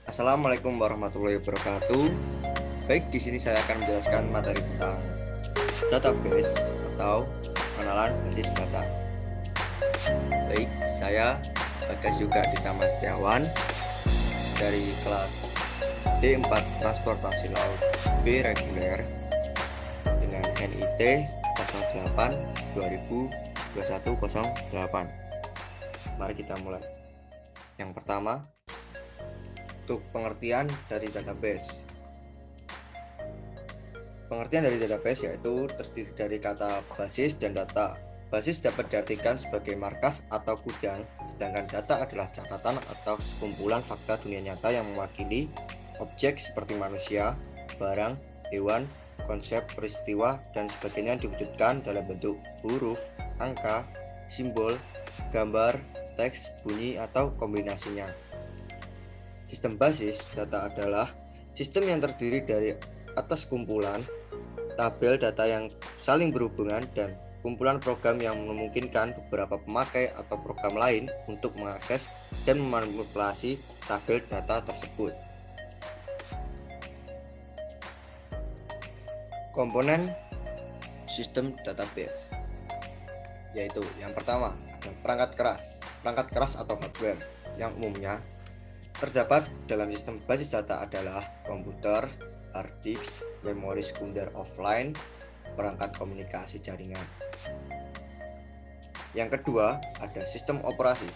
Assalamualaikum warahmatullahi wabarakatuh. Baik, di sini saya akan menjelaskan materi tentang database atau pengenalan basis data. Baik, saya Bagas Yoga Aditama Setiawan dari kelas D4 Transportasi Laut B reguler dengan NIT 08 202108. Mari kita mulai. Yang pertama, untuk pengertian dari database. Pengertian dari database yaitu terdiri dari kata basis dan data. Basis dapat diartikan sebagai markas atau gudang, sedangkan data adalah catatan atau sekumpulan fakta dunia nyata yang mewakili objek seperti manusia, barang, hewan, konsep, peristiwa, dan sebagainya yang diwujudkan dalam bentuk huruf, angka, simbol, gambar, teks, bunyi, atau kombinasinya. Sistem basis data adalah sistem yang terdiri dari atas kumpulan tabel data yang saling berhubungan dan kumpulan program yang memungkinkan beberapa pemakai atau program lain untuk mengakses dan memanipulasi tabel data tersebut. Komponen sistem database yaitu yang pertama ada perangkat keras atau hardware yang umumnya terdapat dalam sistem basis data adalah komputer, hard disk, memori sekunder offline, perangkat komunikasi jaringan. Yang kedua, ada sistem operasi.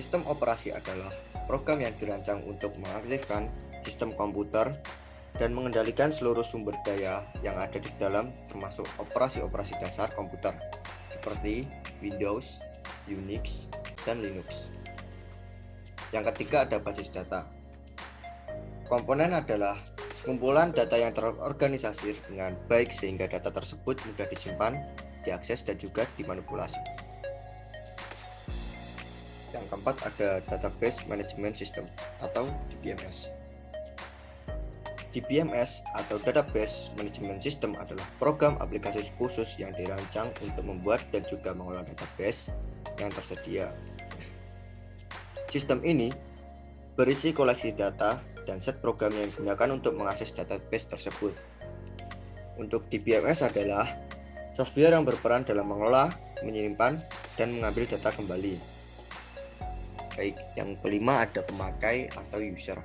Sistem operasi adalah program yang dirancang untuk mengaktifkan sistem komputer dan mengendalikan seluruh sumber daya yang ada di dalam, termasuk operasi-operasi dasar komputer seperti Windows, Unix, dan Linux. Yang ketiga ada basis data. Komponen adalah sekumpulan data yang terorganisasi dengan baik sehingga data tersebut mudah disimpan, diakses, dan juga dimanipulasi. Yang keempat ada Database Management System atau DBMS. DBMS atau Database Management System adalah program aplikasi khusus yang dirancang untuk membuat dan juga mengelola database yang tersedia. Sistem ini berisi koleksi data dan set program yang digunakan untuk mengakses database tersebut. Untuk DBMS adalah software yang berperan dalam mengelola, menyimpan, dan mengambil data kembali. Baik, yang kelima ada pemakai atau user.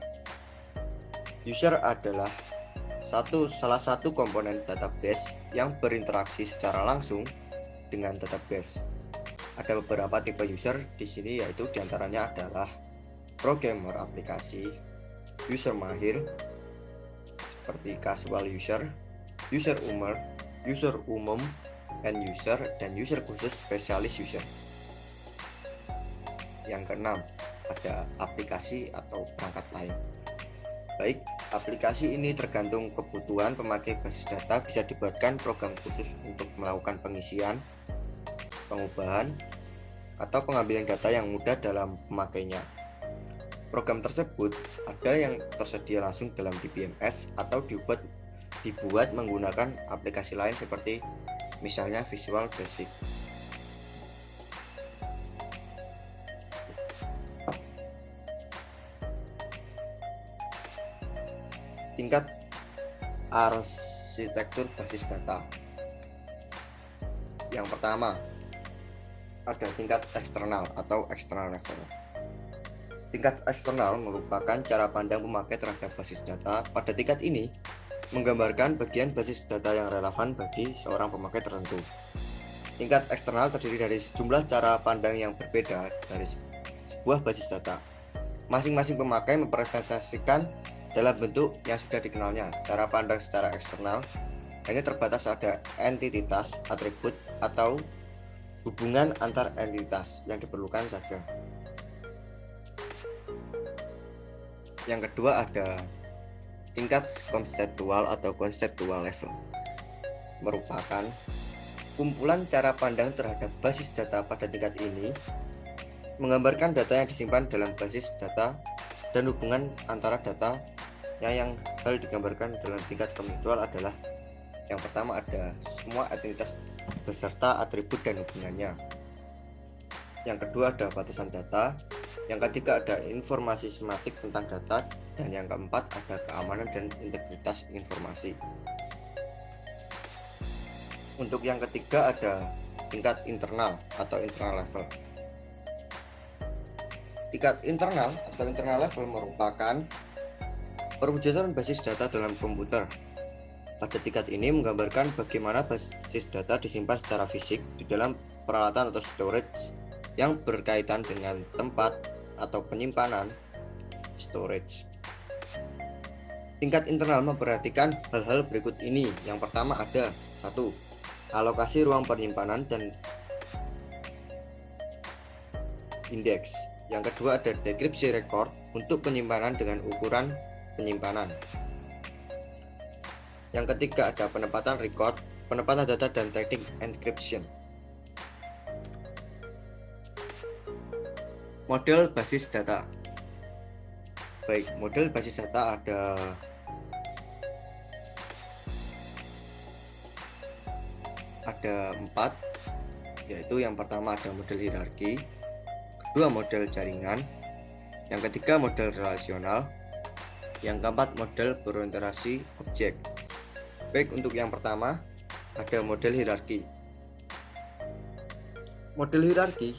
User adalah salah satu komponen database yang berinteraksi secara langsung dengan database. Ada beberapa tipe user di sini, yaitu diantaranya adalah programmer aplikasi, user mahir seperti casual user, user umum, end user, dan user khusus spesialis user. Yang keenam ada aplikasi atau perangkat lain. Baik, aplikasi ini tergantung kebutuhan pemakai basis data, bisa dibuatkan program khusus untuk melakukan pengisian, pengubahan, atau pengambilan data yang mudah dalam pemakainya. Program tersebut ada yang tersedia langsung dalam DBMS atau dibuat menggunakan aplikasi lain seperti misalnya Visual Basic. Tingkat arsitektur basis data. Yang pertama, ada tingkat eksternal atau external level. Tingkat eksternal merupakan cara pandang pemakai terhadap basis data. Pada tingkat ini, menggambarkan bagian basis data yang relevan bagi seorang pemakai tertentu. Tingkat eksternal terdiri dari sejumlah cara pandang yang berbeda dari sebuah basis data. Masing-masing pemakai mempresentasikan dalam bentuk yang sudah dikenalnya. Cara pandang secara eksternal hanya terbatas pada entitas, atribut, atau hubungan antar entitas yang diperlukan saja. Yang kedua ada tingkat konseptual atau konseptual level. Merupakan kumpulan cara pandang terhadap basis data. Pada tingkat ini menggambarkan data yang disimpan dalam basis data dan hubungan antara data yang hal digambarkan dalam tingkat konseptual adalah yang pertama ada semua entitas beserta atribut dan hubungannya. Yang kedua ada batasan data. Yang ketiga ada informasi sematik tentang data, dan yang keempat ada keamanan dan integritas informasi. Untuk yang ketiga ada tingkat internal atau internal level. Tingkat internal atau internal level merupakan perwujudan basis data dalam komputer. Pada tingkat ini menggambarkan bagaimana basis data disimpan secara fisik di dalam peralatan atau storage yang berkaitan dengan tempat atau penyimpanan storage. Tingkat internal memperhatikan hal-hal berikut ini. Yang pertama ada 1. Alokasi ruang penyimpanan dan indeks. Yang kedua ada deskripsi record untuk penyimpanan dengan ukuran penyimpanan. Yang ketiga ada penempatan record, penempatan data dan teknik encryption. Model basis data. Baik, model basis data ada 4, yaitu yang pertama ada model hierarki, kedua model jaringan, yang ketiga model relasional, yang keempat model berorientasi objek. Baik, untuk yang pertama ada model hierarki. Model hierarki,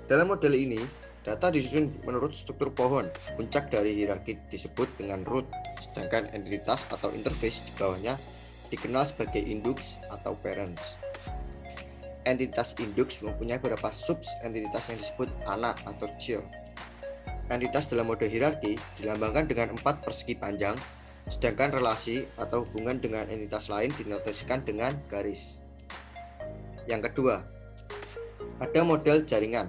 dalam model ini data disusun menurut struktur pohon. Puncak dari hierarki disebut dengan root, sedangkan entitas atau interface di bawahnya dikenal sebagai index atau parents. Entitas index mempunyai beberapa sub-entitas yang disebut anak atau child. Entitas dalam mode hierarki dilambangkan dengan 4 persegi panjang, sedangkan relasi atau hubungan dengan entitas lain dinotasikan dengan garis. Yang kedua, ada model jaringan.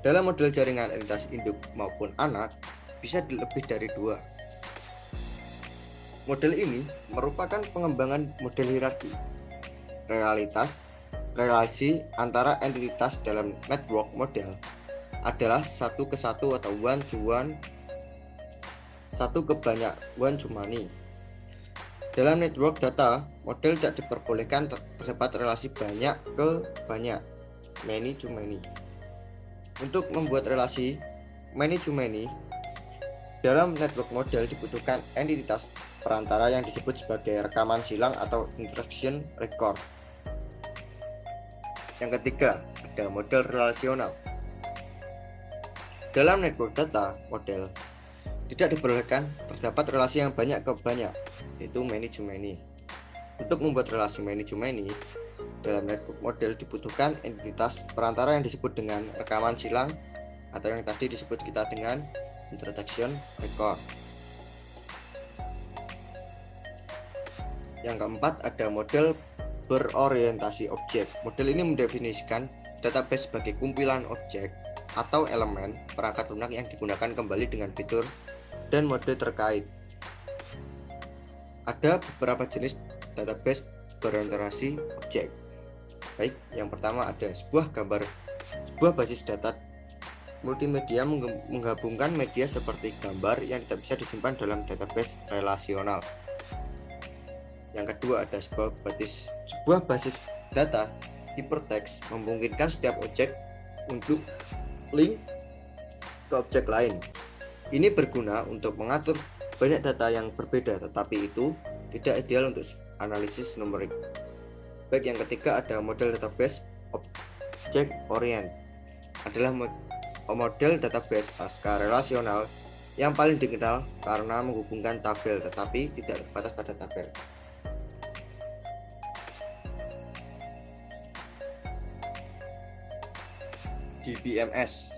Dalam model jaringan, entitas induk maupun anak bisa lebih dari 2. Model ini merupakan pengembangan model hierarki. Relasi antara entitas dalam network model adalah 1 ke 1 atau one to one, 1 ke banyak, one to many. Dalam network data, model tidak diperbolehkan terdapat relasi banyak ke banyak, many to many. Untuk membuat relasi many to many, dalam network model dibutuhkan entitas perantara yang disebut sebagai rekaman silang atau interaction record. Yang ketiga, ada model relasional. Dalam network data model tidak diperbolehkan terdapat relasi yang banyak ke banyak, yaitu many to many. Untuk membuat relasi many to many, dalam network model dibutuhkan entitas perantara yang disebut dengan rekaman silang atau yang tadi disebut kita dengan interaction record. Yang keempat ada model berorientasi objek. Model ini mendefinisikan database sebagai kumpulan objek atau elemen perangkat lunak yang digunakan kembali dengan fitur dan mode terkait. Ada beberapa jenis database berorientasi objek. Baik, yang pertama ada sebuah basis data multimedia menggabungkan media seperti gambar yang tidak bisa disimpan dalam database relasional. Yang kedua ada sebuah basis data hypertext memungkinkan setiap objek untuk link ke objek lain. Ini berguna untuk mengatur banyak data yang berbeda, tetapi itu tidak ideal untuk analisis numerik. Baik, yang ketiga ada model database object orient. Adalah model database pasca relasional yang paling dikenal karena menghubungkan tabel tetapi tidak terbatas pada tabel. DBMS,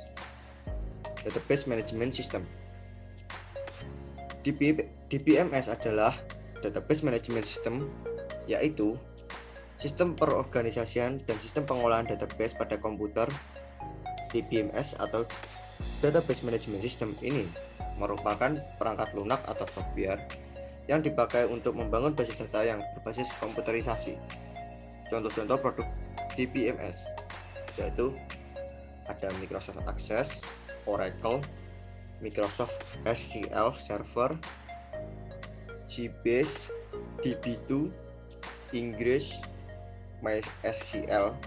Database Management System. DBMS adalah Database Management System, yaitu sistem perorganisasian dan sistem pengolahan database pada komputer. DBMS atau Database Management System ini merupakan perangkat lunak atau software yang dipakai untuk membangun basis data yang berbasis komputerisasi. Contoh-contoh produk DBMS yaitu ada Microsoft Access, Oracle, Microsoft SQL Server, GBase, DB2, Ingress, MySQL,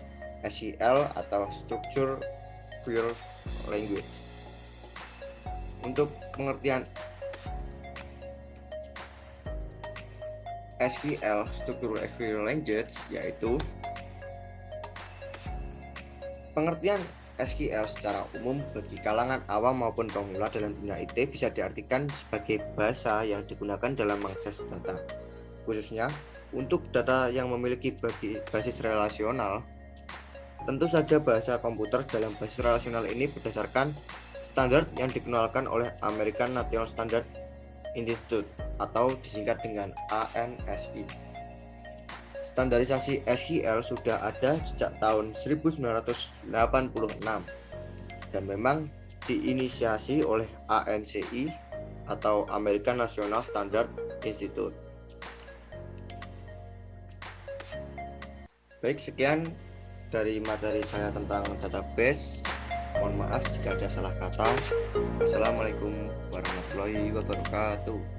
SQL atau Structure Retrieval Language. Untuk pengertian SQL Structural Query Language, yaitu pengertian SQL secara umum bagi kalangan awam maupun pemula dalam dunia IT bisa diartikan sebagai bahasa yang digunakan dalam mengakses data, khususnya untuk data yang memiliki basis relasional. Tentu saja bahasa komputer dalam basis relasional ini berdasarkan standar yang dikenalkan oleh American National Standard Institute atau disingkat dengan ANSI. Standarisasi SQL sudah ada sejak tahun 1986 dan memang diinisiasi oleh ANSI atau American National Standard Institute. Baik, sekian dari materi saya tentang database. Mohon maaf jika ada salah kata. Wassalamualaikum warahmatullahi wabarakatuh.